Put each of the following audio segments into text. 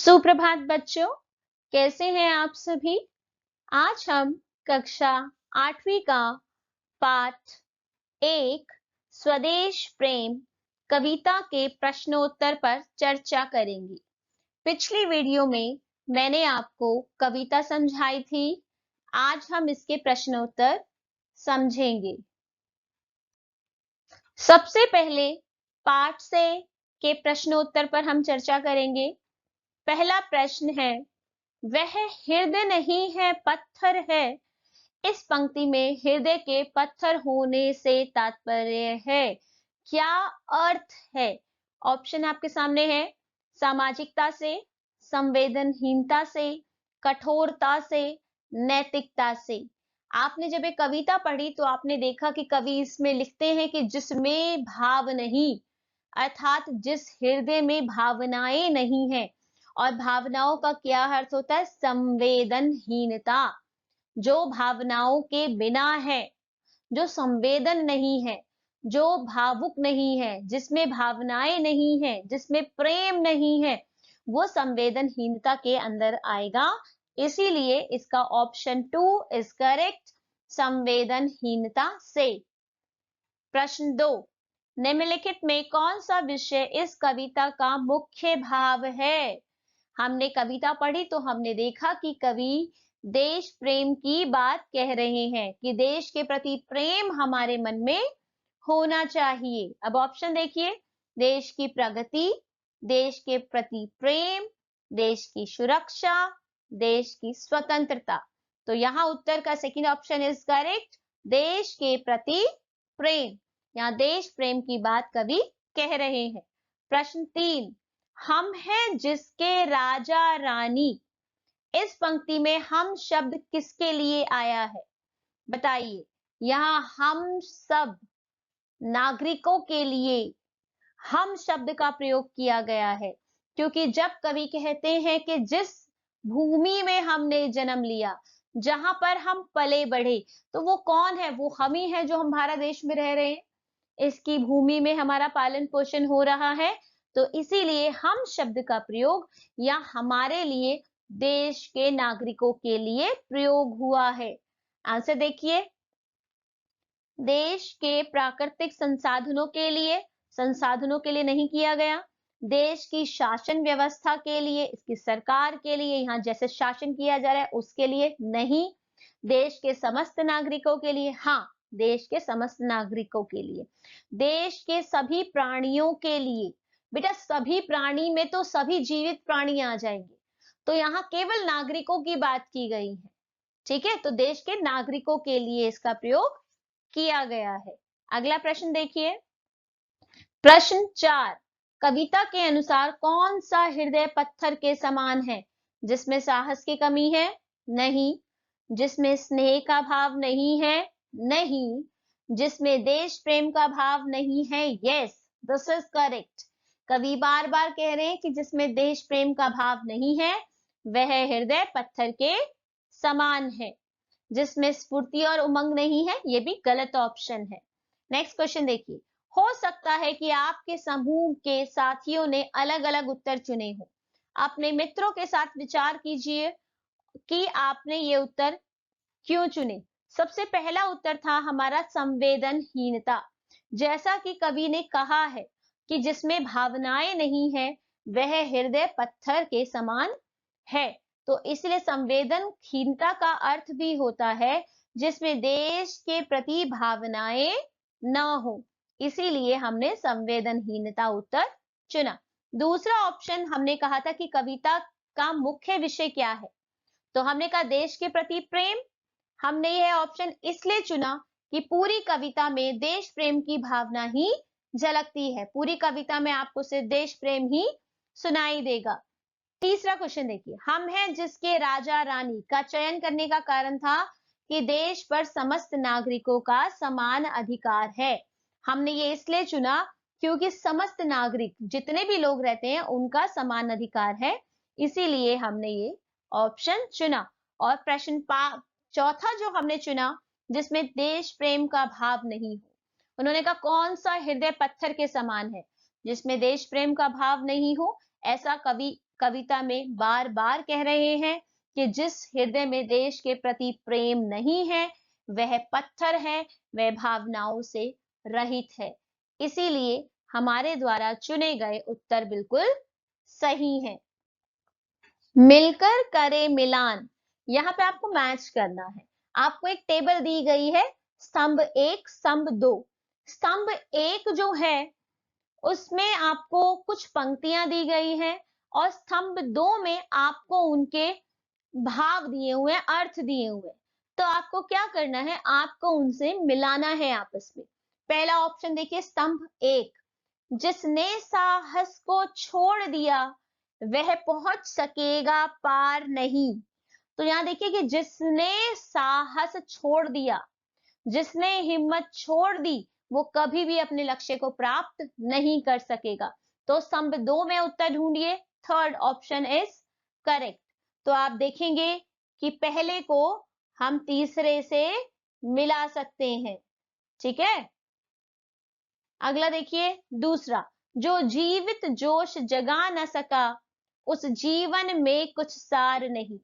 सुप्रभात बच्चों, कैसे हैं आप सभी। आज हम कक्षा 8वीं का पाठ 1 स्वदेश प्रेम कविता के प्रश्नोत्तर पर चर्चा करेंगे। पिछली वीडियो में मैंने आपको कविता समझाई थी। आज हम इसके प्रश्नोत्तर समझेंगे। सबसे पहले पाठ से के प्रश्नोत्तर पर हम चर्चा करेंगे। पहला प्रश्न है, वह हृदय नहीं है पत्थर है। इस पंक्ति में हृदय के पत्थर होने से तात्पर्य है, क्या अर्थ है। ऑप्शन आपके सामने है, सामाजिकता से, संवेदनहीनता से, कठोरता से, नैतिकता से। आपने जब एक कविता पढ़ी तो आपने देखा कि कवि इसमें लिखते हैं कि जिसमें भाव नहीं, अर्थात जिस हृदय में भावनाएं नहीं है। और भावनाओं का क्या अर्थ होता है, संवेदनहीनता। जो भावनाओं के बिना है, जो संवेदन नहीं है, जो भावुक नहीं है, जिसमें भावनाएं नहीं है, जिसमें प्रेम नहीं है, वो संवेदनहीनता के अंदर आएगा। इसीलिए इसका ऑप्शन 2 इज करेक्ट, संवेदनहीनता से। प्रश्न 2, निम्नलिखित में कौन सा विषय इस कविता का मुख्य भाव है। हमने कविता पढ़ी तो हमने देखा कि कवि देश प्रेम की बात कह रहे हैं कि देश के प्रति प्रेम हमारे मन में होना चाहिए। अब ऑप्शन देखिए, देश की प्रगति, देश के प्रति प्रेम, देश की सुरक्षा, देश की स्वतंत्रता। तो यहाँ उत्तर का सेकंड ऑप्शन इज करेक्ट, देश के प्रति प्रेम। यहाँ देश प्रेम की बात कवि कह रहे हैं। प्रश्न 3, हम हैं जिसके राजा रानी। इस पंक्ति में हम शब्द किसके लिए आया है, बताइए। यहाँ हम सब नागरिकों के लिए हम शब्द का प्रयोग किया गया है, क्योंकि जब कवि कहते हैं कि जिस भूमि में हमने जन्म लिया, जहां पर हम पले बढ़े, तो वो कौन है, वो हम ही है जो हम भारत देश में रह रहे हैं। इसकी भूमि में हमारा पालन पोषण हो रहा है, तो इसीलिए हम शब्द का प्रयोग या हमारे लिए, देश के नागरिकों के लिए प्रयोग हुआ है। आंसर देखिए, देश के प्राकृतिक संसाधनों के लिए नहीं किया गया। देश की शासन व्यवस्था के लिए, इसकी सरकार के लिए, यहाँ जैसे शासन किया जा रहा है उसके लिए नहीं। देश के समस्त नागरिकों के लिए, हाँ, देश के समस्त नागरिकों के लिए। देश के सभी प्राणियों के लिए, बेटा सभी प्राणी में तो सभी जीवित प्राणी आ जाएंगे, तो यहाँ केवल नागरिकों की बात की गई है। ठीक है, तो देश के नागरिकों के लिए इसका प्रयोग किया गया है। अगला प्रश्न देखिए, प्रश्न 4, कविता के अनुसार कौन सा हृदय पत्थर के समान है। जिसमें साहस की कमी है, नहीं। जिसमें स्नेह का भाव नहीं है, नहीं। जिसमें देश प्रेम का भाव नहीं है, यस, दिस इज करेक्ट। कवि बार बार कह रहे हैं कि जिसमें देश प्रेम का भाव नहीं है वह हृदय पत्थर के समान है। जिसमें स्फूर्ति और उमंग नहीं है, ये भी गलत ऑप्शन है। नेक्स्ट क्वेश्चन देखिए, हो सकता है कि आपके समूह के साथियों ने अलग अलग उत्तर चुने हो। अपने मित्रों के साथ विचार कीजिए कि आपने ये उत्तर क्यों चुने। सबसे पहला उत्तर था हमारा संवेदनहीनता। जैसा कि कवि ने कहा है कि जिसमें भावनाएं नहीं है वह हृदय पत्थर के समान है, तो इसलिए संवेदनहीनता का अर्थ भी होता है जिसमें देश के प्रति भावनाएं ना हो, इसीलिए हमने संवेदनहीनता उत्तर चुना। दूसरा ऑप्शन हमने कहा था कि कविता का मुख्य विषय क्या है, तो हमने कहा देश के प्रति प्रेम। हमने यह ऑप्शन इसलिए चुना कि पूरी कविता में देश प्रेम की भावना ही झलकती है। पूरी कविता में आपको सिर्फ देश प्रेम ही सुनाई देगा। तीसरा क्वेश्चन देखिए, हम हैं जिसके राजा रानी का चयन करने का कारण था कि देश पर समस्त नागरिकों का समान अधिकार है। हमने ये इसलिए चुना क्योंकि समस्त नागरिक, जितने भी लोग रहते हैं, उनका समान अधिकार है, इसीलिए हमने ये ऑप्शन चुना। और प्रश्न चौथा जो हमने चुना, जिसमें देश प्रेम का भाव नहीं हो, उन्होंने कहा कौन सा हृदय पत्थर के समान है। जिसमें देश प्रेम का भाव नहीं हो, ऐसा कवि कविता में बार बार कह रहे हैं कि जिस हृदय में देश के प्रति प्रेम नहीं है वह पत्थर है, वह भावनाओं से रहित है। इसीलिए हमारे द्वारा चुने गए उत्तर बिल्कुल सही हैं। मिलकर करे मिलान, यहाँ पे आपको मैच करना है। आपको एक टेबल दी गई है, स्तंभ 1, स्तंभ 2। स्तंभ 1 जो है उसमें आपको कुछ पंक्तियां दी गई हैं और स्तंभ 2 में आपको उनके भाव दिए हुए हैं, अर्थ दिए हुए हैं। तो आपको क्या करना है, आपको उनसे मिलाना है आपस में। पहला ऑप्शन देखिए, स्तंभ 1, जिसने साहस को छोड़ दिया वह पहुंच सकेगा पार नहीं। तो यहाँ देखिए कि जिसने साहस छोड़ दिया, जिसने हिम्मत छोड़ दी, वो कभी भी अपने लक्ष्य को प्राप्त नहीं कर सकेगा। तो स्तंभ 2 में उत्तर ढूंढिए। Third option is correct. तो आप देखेंगे कि पहले को हम तीसरे से मिला सकते हैं। ठीक है, अगला देखिए दूसरा, जो जीवित जोश जगा न सका उस जीवन में कुछ सार नहीं।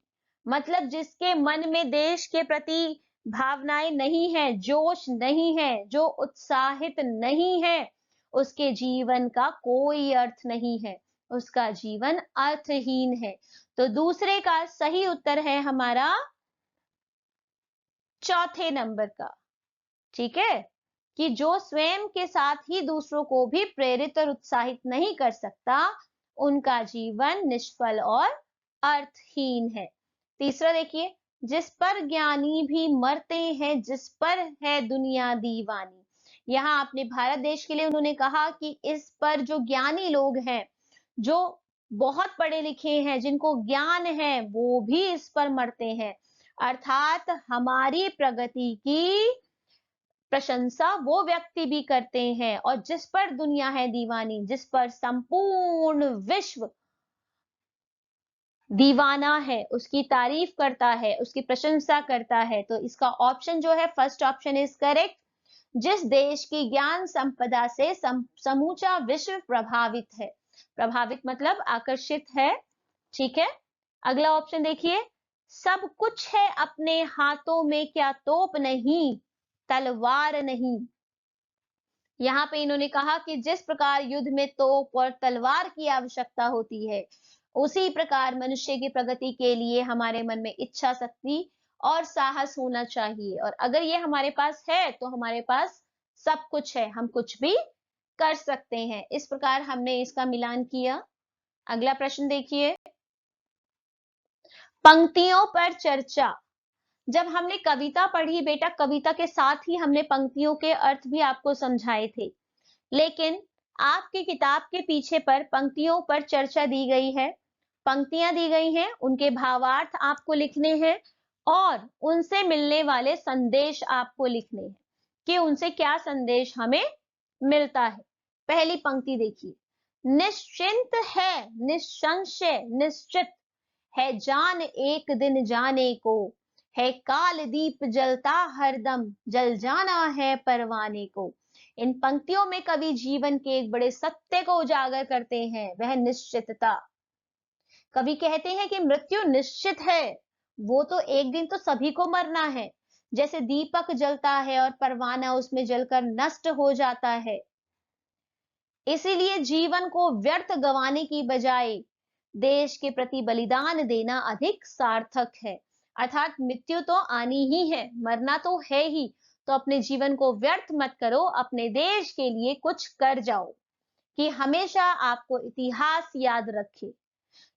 मतलब जिसके मन में देश के प्रति भावनाएं नहीं है, जोश नहीं है, जो उत्साहित नहीं है, उसके जीवन का कोई अर्थ नहीं है, उसका जीवन अर्थहीन है। तो दूसरे का सही उत्तर है हमारा चौथे नंबर का। ठीक है, कि जो स्वयं के साथ ही दूसरों को भी प्रेरित और उत्साहित नहीं कर सकता, उनका जीवन निष्फल और अर्थहीन है। तीसरा देखिए, जिस पर ज्ञानी भी मरते हैं, जिस पर है दुनिया दीवानी। यहाँ अपने भारत देश के लिए उन्होंने कहा कि इस पर जो ज्ञानी लोग हैं, जो बहुत पढ़े लिखे हैं, जिनको ज्ञान है, वो भी इस पर मरते हैं। अर्थात हमारी प्रगति की प्रशंसा वो व्यक्ति भी करते हैं, और जिस पर दुनिया है दीवानी, जिस पर संपूर्ण विश्व दीवाना है, उसकी तारीफ करता है, उसकी प्रशंसा करता है। तो इसका ऑप्शन जो है फर्स्ट ऑप्शन इज करेक्ट। जिस देश की ज्ञान संपदा से समूचा विश्व प्रभावित है। प्रभावित मतलब आकर्षित है। ठीक है, अगला ऑप्शन देखिए, सब कुछ है अपने हाथों में, क्या तोप नहीं तलवार नहीं। यहाँ पे इन्होंने कहा कि जिस प्रकार युद्ध में तोप और तलवार की आवश्यकता होती है, उसी प्रकार मनुष्य की प्रगति के लिए हमारे मन में इच्छा शक्ति और साहस होना चाहिए। और अगर ये हमारे पास है तो हमारे पास सब कुछ है, हम कुछ भी कर सकते हैं। इस प्रकार हमने इसका मिलान किया। अगला प्रश्न देखिए, पंक्तियों पर चर्चा। जब हमने कविता पढ़ी बेटा, कविता के साथ ही हमने पंक्तियों के अर्थ भी आपको समझाए थे, लेकिन आपकी किताब के पीछे पर पंक्तियों पर चर्चा दी गई है। पंक्तियां दी गई हैं, उनके भावार्थ आपको लिखने हैं और उनसे मिलने वाले संदेश आपको लिखने हैं कि उनसे क्या संदेश हमें मिलता है। पहली पंक्ति देखिए, निश्चिंत है, निसंशय, निश्चित है जान एक दिन जाने को, है काल दीप जलता हरदम, जल जाना है परवाने को। इन पंक्तियों में कवि जीवन के एक बड़े सत्य को उजागर करते हैं, वह निश्चितता। कवि कहते हैं कि मृत्यु निश्चित है, वो तो एक दिन तो सभी को मरना है। जैसे दीपक जलता है और परवाना उसमें जलकर नष्ट हो जाता है, इसीलिए जीवन को व्यर्थ गंवाने की बजाय देश के प्रति बलिदान देना अधिक सार्थक है। अर्थात मृत्यु तो आनी ही है, मरना तो है ही, तो अपने जीवन को व्यर्थ मत करो, अपने देश के लिए कुछ कर जाओ कि हमेशा आपको इतिहास याद रखे।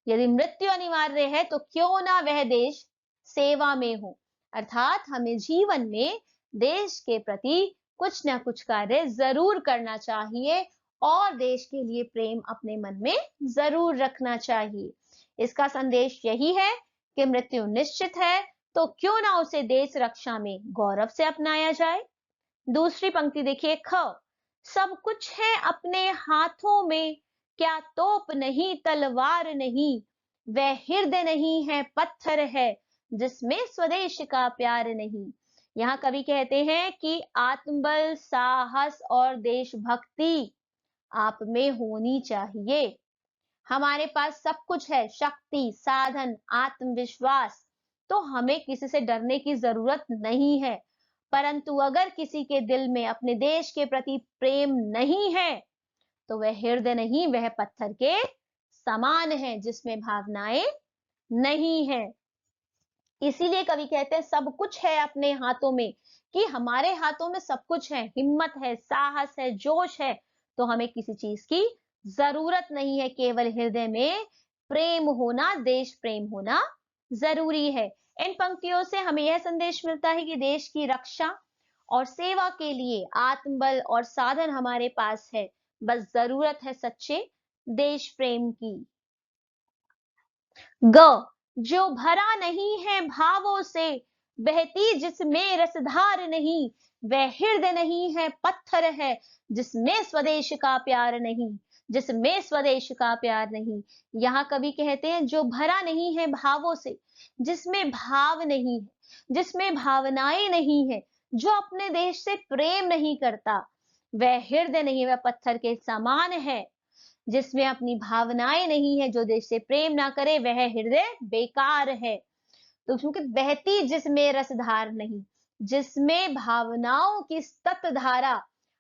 यदि मृत्यु अनिवार्य है तो क्यों ना वह देश सेवा में हो। अर्थात हमें जीवन में देश के प्रति कुछ ना कुछ कार्य जरूर करना चाहिए और देश के लिए प्रेम अपने मन में जरूर रखना चाहिए। इसका संदेश यही है कि मृत्यु निश्चित है, तो क्यों ना उसे देश रक्षा में गौरव से अपनाया जाए। दूसरी पंक्ति देखिए, ख, सब कुछ है अपने हाथों में, क्या तोप नहीं तलवार नहीं, वह हृदय नहीं है पत्थर है, जिसमें स्वदेश का प्यार नहीं। यहाँ कवि कहते हैं कि आत्मबल, साहस और देशभक्ति आप में होनी चाहिए। हमारे पास सब कुछ है, शक्ति, साधन, आत्मविश्वास, तो हमें किसी से डरने की जरूरत नहीं है। परंतु अगर किसी के दिल में अपने देश के प्रति प्रेम नहीं है, तो वह हृदय नहीं, वह पत्थर के समान है, जिसमें भावनाएं नहीं है। इसीलिए कवि कहते हैं सब कुछ है अपने हाथों में, कि हमारे हाथों में सब कुछ है, हिम्मत है, साहस है, जोश है, तो हमें किसी चीज की जरूरत नहीं है, केवल हृदय में प्रेम होना, देश प्रेम होना जरूरी है। इन पंक्तियों से हमें यह संदेश मिलता है कि देश की रक्षा और सेवा के लिए आत्मबल और साधन हमारे पास है, बस जरूरत है सच्चे देश प्रेम की। ग, जो भरा नहीं है भावों से, बहती जिसमें रसधार नहीं, वह हृदय नहीं है, पत्थर है, जिसमें स्वदेश का प्यार नहीं, जिसमें स्वदेश का प्यार नहीं। यहाँ कवि कहते हैं जो भरा नहीं है भावों से, जिसमें भाव नहीं है, जिसमें भावनाएं नहीं है, जो अपने देश से प्रेम नहीं करता, वह हृदय नहीं, वह पत्थर के समान है। जिसमें अपनी भावनाएं नहीं है, जो देश से प्रेम ना करे, वह हृदय बेकार है। तो क्योंकि बहती जिसमें रसधार नहीं, जिसमें भावनाओं की सतत धारा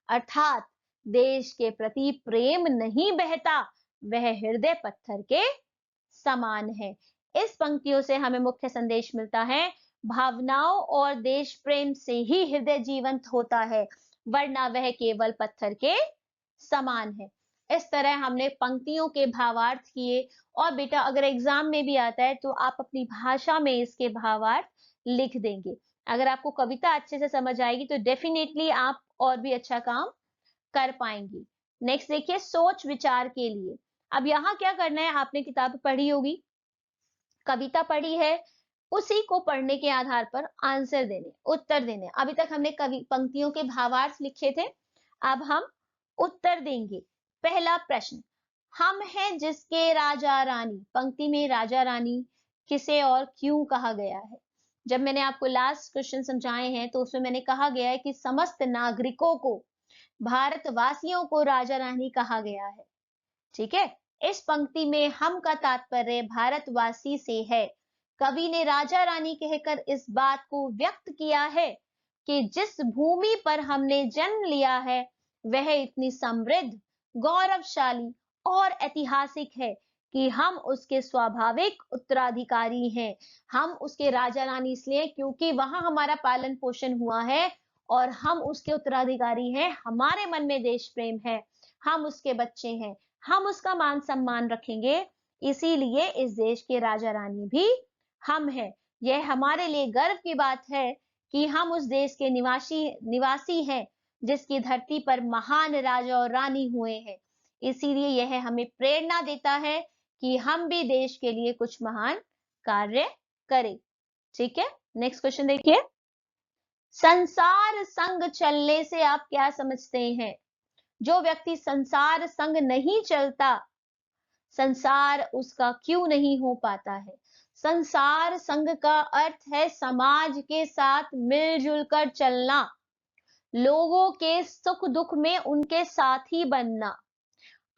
अर्थात देश के प्रति प्रेम नहीं बहता, वह हृदय पत्थर के समान है। इस पंक्तियों से हमें मुख्य संदेश मिलता है, भावनाओं और देश प्रेम से ही हृदय जीवंत होता है, वरना वह केवल पत्थर के समान है। इस तरह हमने पंक्तियों के भावार्थ किए। और बेटा अगर एग्जाम में भी आता है तो आप अपनी भाषा में इसके भावार्थ लिख देंगे। अगर आपको कविता अच्छे से समझ आएगी तो डेफिनेटली आप और भी अच्छा काम कर पाएंगी। नेक्स्ट देखिए, सोच विचार के लिए। अब यहाँ क्या करना है, आपने किताब पढ़ी होगी, कविता पढ़ी है, उसी को पढ़ने के आधार पर आंसर देने, उत्तर देने। अभी तक हमने कवि पंक्तियों के भावार्थ लिखे थे, अब हम उत्तर देंगे। पहला प्रश्न, हम हैं जिसके राजा रानी, पंक्ति में राजा रानी किसे और क्यों कहा गया है? जब मैंने आपको लास्ट क्वेश्चन समझाए हैं तो उसमें मैंने कहा गया है कि समस्त नागरिकों को, भारतवासियों को राजा रानी कहा गया है। ठीक है, इस पंक्ति में हम का तात्पर्य भारतवासी से है। कवि ने राजा रानी कहकर इस बात को व्यक्त किया है कि जिस भूमि पर हमने जन्म लिया है वह इतनी समृद्ध, गौरवशाली और ऐतिहासिक है कि हम उसके स्वाभाविक उत्तराधिकारी हैं। हम उसके राजा रानी इसलिए क्योंकि वहां हमारा पालन पोषण हुआ है और हम उसके उत्तराधिकारी हैं। हमारे मन में देश प्रेम है, हम उसके बच्चे हैं, हम उसका मान सम्मान रखेंगे, इसीलिए इस देश के राजा रानी भी हम हैं। यह हमारे लिए गर्व की बात है कि हम उस देश के निवासी हैं जिसकी धरती पर महान राजा और रानी हुए हैं। इसीलिए यह हमें प्रेरणा देता है कि हम भी देश के लिए कुछ महान कार्य करें। ठीक है, नेक्स्ट क्वेश्चन देखिए, संसार संग चलने से आप क्या समझते हैं? जो व्यक्ति संसार संग नहीं चलता, संसार उसका क्यों नहीं हो पाता है? संसार संग का अर्थ है समाज के साथ मिलजुल कर चलना, लोगों के सुख दुख में उनके साथी बनना,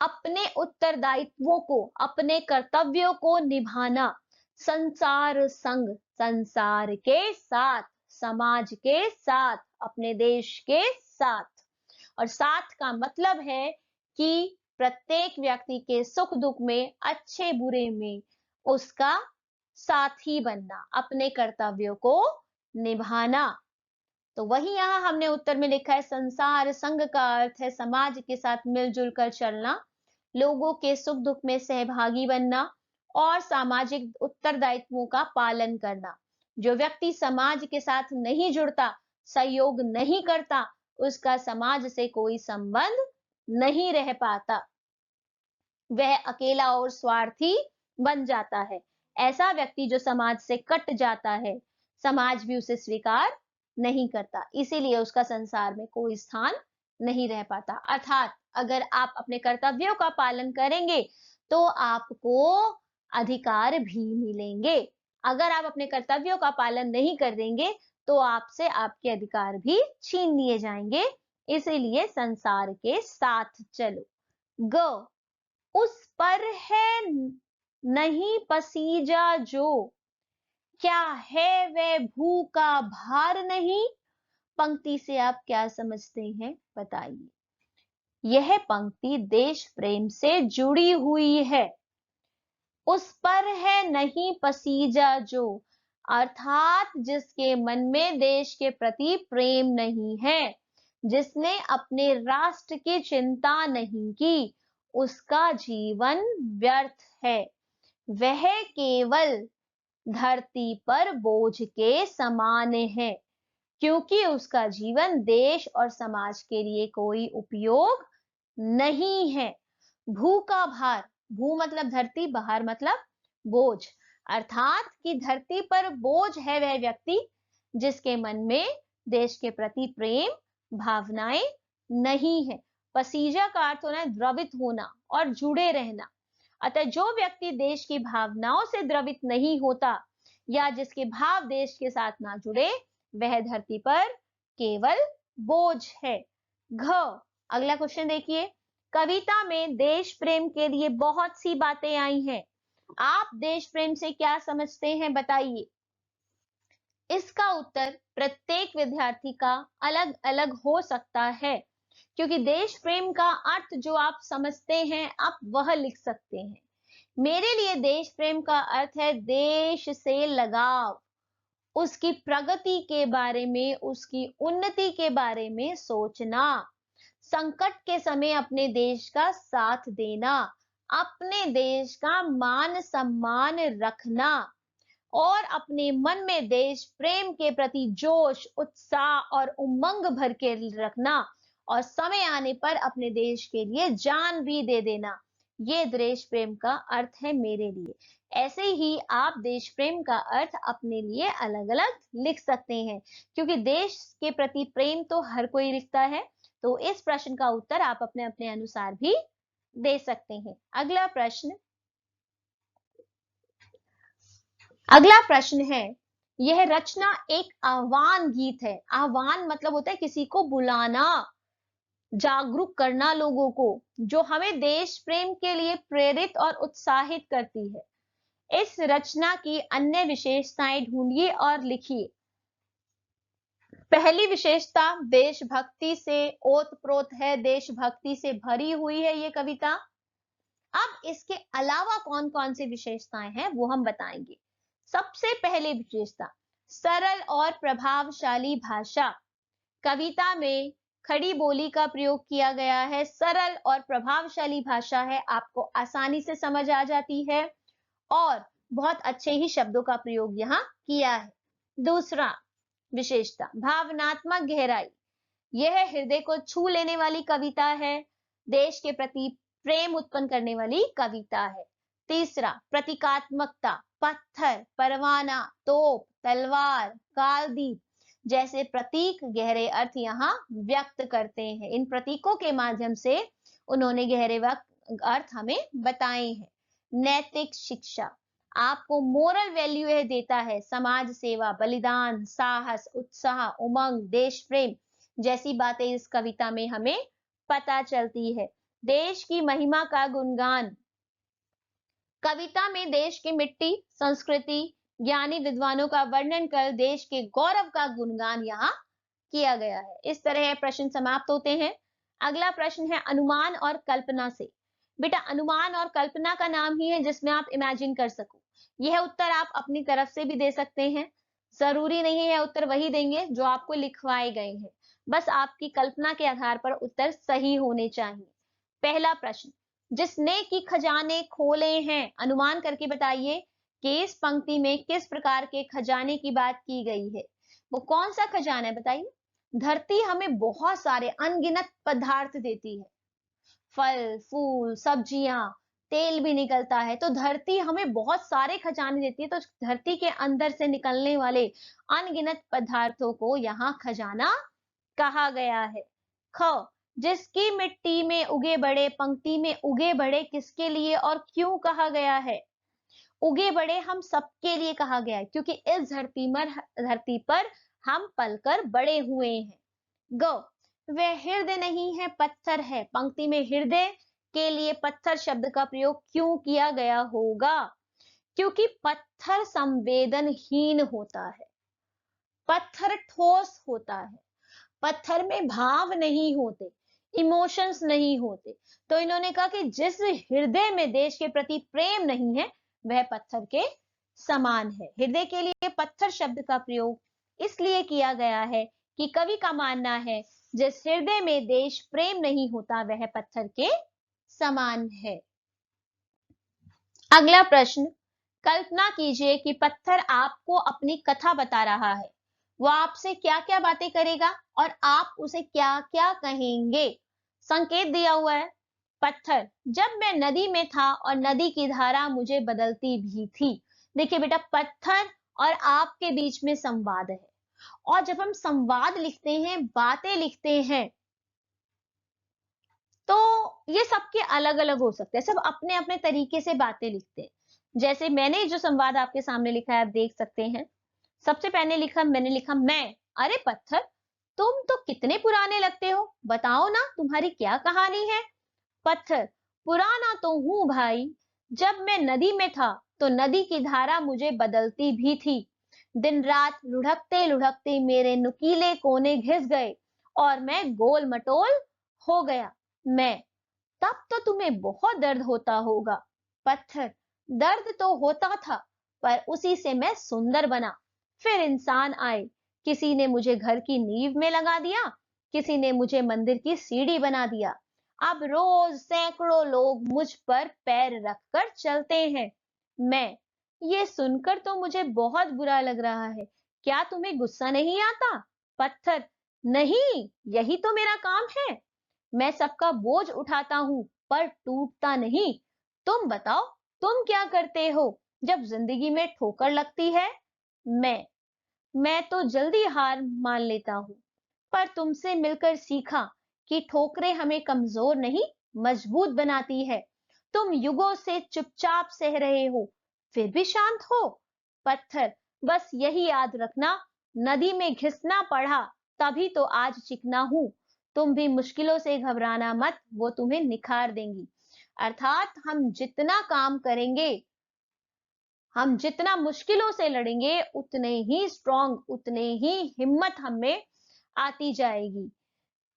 अपने उत्तरदायित्वों को, अपने कर्तव्यों को निभाना। संसार संग, संसार के साथ, समाज के साथ, अपने देश के साथ। और साथ का मतलब है कि प्रत्येक व्यक्ति के सुख दुख में, अच्छे बुरे में उसका साथी बनना, अपने कर्तव्यों को निभाना। तो वही यहां हमने उत्तर में लिखा है, संसार संग का अर्थ है समाज के साथ मिलजुल कर चलना, लोगों के सुख दुख में सहभागी बनना और सामाजिक उत्तरदायित्वों का पालन करना। जो व्यक्ति समाज के साथ नहीं जुड़ता, सहयोग नहीं करता, उसका समाज से कोई संबंध नहीं रह पाता, वह अकेला और स्वार्थी बन जाता है। ऐसा व्यक्ति जो समाज से कट जाता है, समाज भी उसे स्वीकार नहीं करता, इसीलिए उसका संसार में कोई स्थान नहीं रह पाता। अर्थात अगर आप अपने कर्तव्यों का पालन करेंगे तो आपको अधिकार भी मिलेंगे, अगर आप अपने कर्तव्यों का पालन नहीं करेंगे तो आपसे आपके अधिकार भी छीन लिए जाएंगे। इसीलिए संसार के साथ चलो। ग, उस पर है नहीं पसीजा जो, क्या है वह भू का भार नहीं। पंक्ति से आप क्या समझते हैं बताइए। यह पंक्ति देश प्रेम से जुड़ी हुई है। उस पर है नहीं पसीजा जो, अर्थात जिसके मन में देश के प्रति प्रेम नहीं है, जिसने अपने राष्ट्र की चिंता नहीं की, उसका जीवन व्यर्थ है। वह केवल धरती पर बोझ के समान है, क्योंकि उसका जीवन देश और समाज के लिए कोई उपयोग नहीं है। भू का भार, भू मतलब धरती, भार मतलब बोझ, अर्थात कि धरती पर बोझ है वह व्यक्ति जिसके मन में देश के प्रति प्रेम भावनाएं नहीं है। पसीजा का अर्थ होना है द्रवित होना और जुड़े रहना। अतः जो व्यक्ति देश की भावनाओं से द्रवित नहीं होता या जिसके भाव देश के साथ ना जुड़े, वह धरती पर केवल बोझ है। घ, अगला क्वेश्चन देखिए। कविता में देश प्रेम के लिए बहुत सी बातें आई हैं। आप देश प्रेम से क्या समझते हैं बताइए। इसका उत्तर प्रत्येक विद्यार्थी का अलग अलग हो सकता है, क्योंकि देश प्रेम का अर्थ जो आप समझते हैं आप वह लिख सकते हैं। मेरे लिए देश प्रेम का अर्थ है देश से लगाव, उसकी प्रगति के बारे में, उसकी उन्नति के बारे में सोचना, संकट के समय अपने देश का साथ देना, अपने देश का मान सम्मान रखना और अपने मन में देश प्रेम के प्रति जोश, उत्साह और उमंग भर के रखना और समय आने पर अपने देश के लिए जान भी दे देना। ये देश प्रेम का अर्थ है मेरे लिए। ऐसे ही आप देश प्रेम का अर्थ अपने लिए अलग अलग लिख सकते हैं, क्योंकि देश के प्रति प्रेम तो हर कोई लिखता है। तो इस प्रश्न का उत्तर आप अपने अपने अनुसार भी दे सकते हैं। अगला प्रश्न है, यह रचना एक आह्वान गीत है। आह्वान मतलब होता है किसी को बुलाना, जागरूक करना लोगों को, जो हमें देश प्रेम के लिए प्रेरित और उत्साहित करती है। इस रचना की अन्य विशेषताएं ढूंढिए और लिखिए। पहली विशेषता देशभक्ति से ओतप्रोत है, देशभक्ति से भरी हुई है ये कविता। अब इसके अलावा कौन कौन सी विशेषताएं हैं वो हम बताएंगे। सबसे पहले विशेषता, सरल और प्रभावशाली भाषा। कविता में खड़ी बोली का प्रयोग किया गया है, सरल और प्रभावशाली भाषा है, आपको आसानी से समझ आ जाती है और बहुत अच्छे ही शब्दों का प्रयोग यहाँ किया है। दूसरा विशेषता, भावनात्मक गहराई। यह हृदय को छू लेने वाली कविता है, देश के प्रति प्रेम उत्पन्न करने वाली कविता है। तीसरा, प्रतीकात्मकता। पत्थर, परवाना, तोप, तलवार, कालदीप जैसे प्रतीक गहरे अर्थ यहाँ व्यक्त करते हैं। इन प्रतीकों के माध्यम से उन्होंने गहरे अर्थ हमें बताए हैं। नैतिक शिक्षा, आपको मोरल वैल्यू यह देता है, समाज सेवा, बलिदान, साहस, उत्साह, उमंग, देश प्रेम जैसी बातें इस कविता में हमें पता चलती है। देश की महिमा का गुणगान, कविता में देश की मिट्टी, संस्कृति, ज्ञानी विद्वानों का वर्णन कर देश के गौरव का गुणगान यहाँ किया गया है। इस तरह प्रश्न समाप्त होते हैं। अगला प्रश्न है अनुमान और कल्पना से। बेटा अनुमान और कल्पना का नाम ही है जिसमें आप इमेजिन कर सको। यह उत्तर आप अपनी तरफ से भी दे सकते हैं, जरूरी नहीं है उत्तर वही देंगे जो आपको लिखवाए गए हैं, बस आपकी कल्पना के आधार पर उत्तर सही होने चाहिए। पहला प्रश्न, जिसने की खजाने खोले हैं, अनुमान करके बताइए कि इस पंक्ति में किस प्रकार के खजाने की बात की गई है। वो कौन सा खजाना है बताइए। धरती हमें बहुत सारे अनगिनत पदार्थ देती है, फल फूल सब्जियां, तेल भी निकलता है, तो धरती हमें बहुत सारे खजाने देती है। तो धरती के अंदर से निकलने वाले अनगिनत पदार्थों को यहाँ खजाना कहा गया है। ख, जिसकी मिट्टी में उगे बड़े, पंक्ति में उगे बड़े किसके लिए और क्यों कहा गया है। उगे बड़े हम सबके लिए कहा गया है, क्योंकि इस धरती पर हम पलकर बड़े हुए हैं। ग, वह हृदय नहीं है पत्थर है, पंक्ति में हृदय के लिए पत्थर शब्द का प्रयोग क्यों किया गया होगा? क्योंकि पत्थर संवेदनहीन होता है, पत्थर ठोस होता है, पत्थर में भाव नहीं होते, इमोशंस नहीं होते। तो इन्होंने कहा कि जिस हृदय में देश के प्रति प्रेम नहीं है, वह पत्थर के समान है। हृदय के लिए पत्थर शब्द का प्रयोग इसलिए किया गया है कि कवि का मानना है जिस हृदय में देश प्रेम नहीं होता वह पत्थर के समान है। अगला प्रश्न, कल्पना कीजिए कि पत्थर आपको अपनी कथा बता रहा है। वो आपसे क्या क्या बातें करेगा और आप उसे क्या क्या कहेंगे? संकेत दिया हुआ है, पत्थर, जब मैं नदी में था और नदी की धारा मुझे बदलती भी थी। देखिए बेटा, पत्थर और आपके बीच में संवाद है, और जब हम संवाद लिखते हैं, बातें लिखते हैं, तो ये सबके अलग अलग हो सकते हैं, सब अपने अपने तरीके से बातें लिखते हैं। जैसे मैंने जो संवाद आपके सामने लिखा है, आप देख सकते हैं। सबसे पहले मैंने लिखा मैं, अरे पत्थर, तुम तो कितने पुराने लगते हो, बताओ ना तुम्हारी क्या कहानी है? पत्थर, पुराना तो हूं भाई, जब मैं नदी में था तो नदी की धारा मुझे बदलती भी थी। दिन रात लुढ़कते लुढ़कते मेरे नुकीले कोने घिस गए और मैं गोल मटोल हो गया। मैं, तब तो तुम्हें बहुत दर्द होता होगा। पत्थर, दर्द तो होता था, पर उसी से मैं सुंदर बना। फिर इंसान आए, किसी ने मुझे घर की नींव में लगा दिया, किसी ने मुझे मंदिर की सीढ़ी बना दिया। अब रोज सैकड़ों लोग मुझ पर पैर रखकर चलते हैं। मैं, ये सुनकर तो मुझे बहुत बुरा लग रहा है, क्या तुम्हें गुस्सा नहीं आता? पत्थर, नहीं, यही तो मेरा काम है। मैं सबका बोझ उठाता हूं पर टूटता नहीं। तुम बताओ, तुम क्या करते हो जब जिंदगी में ठोकर लगती है? मैं तो जल्दी हार मान लेता हूं, पर तुमसे मिलकर सीखा कि ठोकरें हमें कमजोर नहीं, मजबूत बनाती है। तुम युगों से चुपचाप सह रहे हो, फिर भी शांत हो। पत्थर, बस यही याद रखना, नदी में घिसना पड़ा तभी तो आज चिकना हूं। तुम भी मुश्किलों से घबराना मत, वो तुम्हें निखार देंगी। अर्थात हम जितना काम करेंगे, हम जितना मुश्किलों से लड़ेंगे, उतने ही स्ट्रांग, उतने ही हिम्मत हमें आती जाएगी।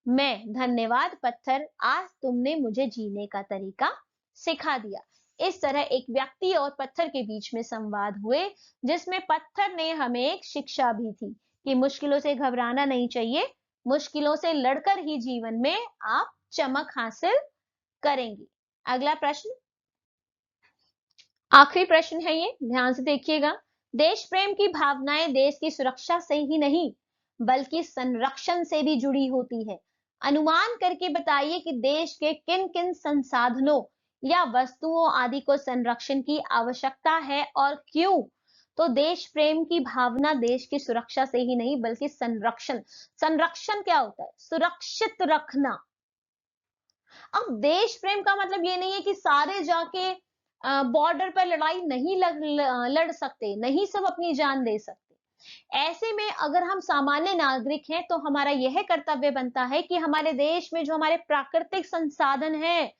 मैं, धन्यवाद पत्थर, आज तुमने मुझे जीने का तरीका सिखा दिया। इस तरह एक व्यक्ति और पत्थर के बीच में संवाद हुए, जिसमें पत्थर ने हमें एक शिक्षा भी थी कि मुश्किलों से घबराना नहीं चाहिए, मुश्किलों से लड़कर ही जीवन में आप चमक हासिल करेंगे। अगला प्रश्न, आखिरी प्रश्न है ये, ध्यान से देखिएगा। देश प्रेम की भावनाएं देश की सुरक्षा से ही नहीं, बल्कि संरक्षण से भी जुड़ी होती है। अनुमान करके बताइए कि देश के किन किन संसाधनों या वस्तुओं आदि को संरक्षण की आवश्यकता है और क्यों? तो देश प्रेम की भावना देश की सुरक्षा से ही नहीं, बल्कि संरक्षण, संरक्षण क्या होता है? सुरक्षित रखना। अब देश प्रेम का मतलब ये नहीं है कि सारे जाके बॉर्डर पर लड़ाई नहीं लड़ सकते, नहीं सब अपनी जान दे सकते। ऐसे में अगर हम सामान्य नागरिक हैं तो हमारा यह कर्तव्य बनता है कि हमारे देश में जो हमारे प्राकृतिक संसाधन हैं,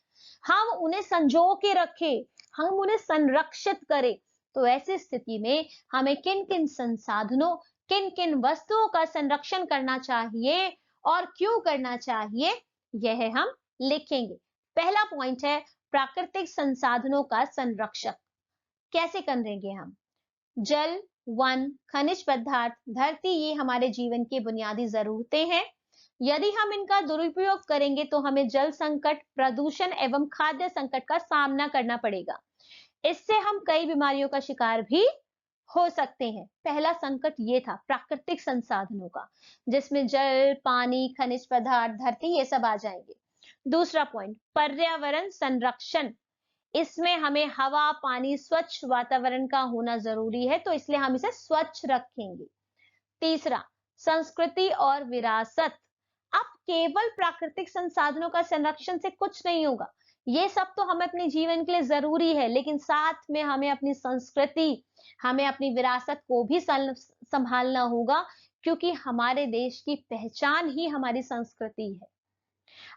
हम उन्हें संजो के रखें, हम उन्हें संरक्षित करें। तो ऐसी स्थिति में हमें किन किन संसाधनों, किन किन वस्तुओं का संरक्षण करना चाहिए और क्यों करना चाहिए, यह हम लिखेंगे। पहला पॉइंट है प्राकृतिक संसाधनों का संरक्षण। कैसे करेंगे हम? जल, वन, खनिज पदार्थ, धरती, ये हमारे जीवन की बुनियादी जरूरतें हैं। यदि हम इनका दुरुपयोग करेंगे तो हमें जल संकट, प्रदूषण एवं खाद्य संकट का सामना करना पड़ेगा। इससे हम कई बीमारियों का शिकार भी हो सकते हैं। पहला संकट ये था प्राकृतिक संसाधनों का, जिसमें जल, पानी, खनिज पदार्थ, धरती, ये सब आ जाएंगे। दूसरा पॉइंट, पर्यावरण संरक्षण। इसमें हमें हवा, पानी, स्वच्छ वातावरण का होना जरूरी है, तो इसलिए हम इसे स्वच्छ रखेंगे। तीसरा, संस्कृति और विरासत। अब केवल प्राकृतिक संसाधनों का संरक्षण से कुछ नहीं होगा, ये सब तो हमें अपने जीवन के लिए जरूरी है, लेकिन साथ में हमें अपनी संस्कृति, हमें अपनी विरासत को भी संभालना होगा, क्योंकि हमारे देश की पहचान ही हमारी संस्कृति है।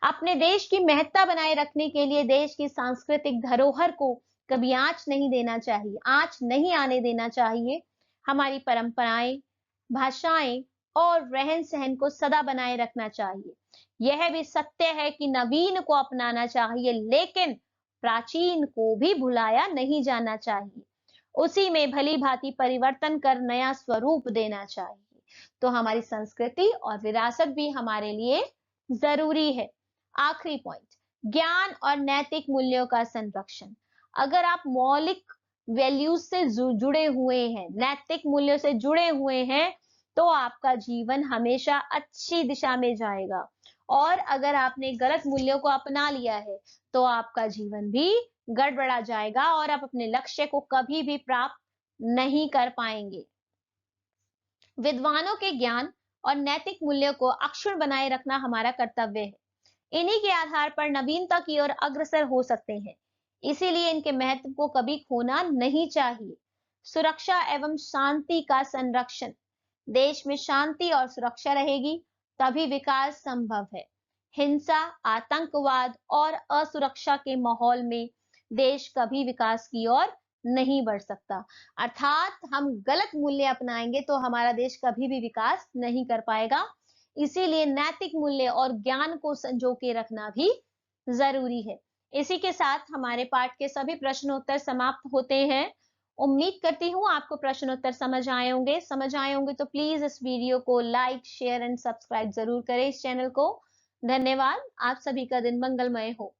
अपने देश की महत्ता बनाए रखने के लिए देश की सांस्कृतिक धरोहर को कभी आँच नहीं देना चाहिए, आँच नहीं आने देना चाहिए। हमारी परंपराएं, भाषाएं और रहन-सहन को सदा बनाए रखना चाहिए। यह भी सत्य है कि नवीन को अपनाना चाहिए, लेकिन प्राचीन को भी भुलाया नहीं जाना चाहिए। उसी में भली-भांति परिवर्तन कर नया स्वरूप देना चाहिए। तो हमारी संस्कृति और विरासत भी हमारे लिए ज़रूरी है। आखिरी पॉइंट, ज्ञान और नैतिक मूल्यों का संरक्षण। अगर आप मौलिक वैल्यूज से जुड़े हुए हैं, नैतिक मूल्यों से जुड़े हुए हैं, तो आपका जीवन हमेशा अच्छी दिशा में जाएगा। और अगर आपने गलत मूल्यों को अपना लिया है, तो आपका जीवन भी गड़बड़ा जाएगा और आप अपने लक्ष्य को कभी भी प्राप्त नहीं कर पाएंगे। विद्वानों के ज्ञान और नैतिक मूल्यों को अक्षुण्ण बनाए रखना हमारा कर्तव्य है। इन्हीं के आधार पर नवीनता की ओर अग्रसर हो सकते हैं। इसीलिए इनके महत्व को कभी खोना नहीं चाहिए। सुरक्षा एवं शांति का संरक्षण। देश में शांति और सुरक्षा रहेगी, तभी विकास संभव है। हिंसा, आतंकवाद और असुरक्षा के माहौल में देश कभी विकास की ओर नहीं बढ़ सकता। अर्थात हम गलत मूल्य अपनाएंगे तो हमारा देश कभी भी विकास नहीं कर पाएगा। इसीलिए नैतिक मूल्य और ज्ञान को संजो के रखना भी जरूरी है। इसी के साथ हमारे पाठ के सभी प्रश्नोत्तर समाप्त होते हैं। उम्मीद करती हूँ आपको प्रश्नोत्तर समझ आए होंगे तो प्लीज इस वीडियो को लाइक, शेयर एंड सब्सक्राइब जरूर करें इस चैनल को। धन्यवाद। आप सभी का दिन मंगलमय हो।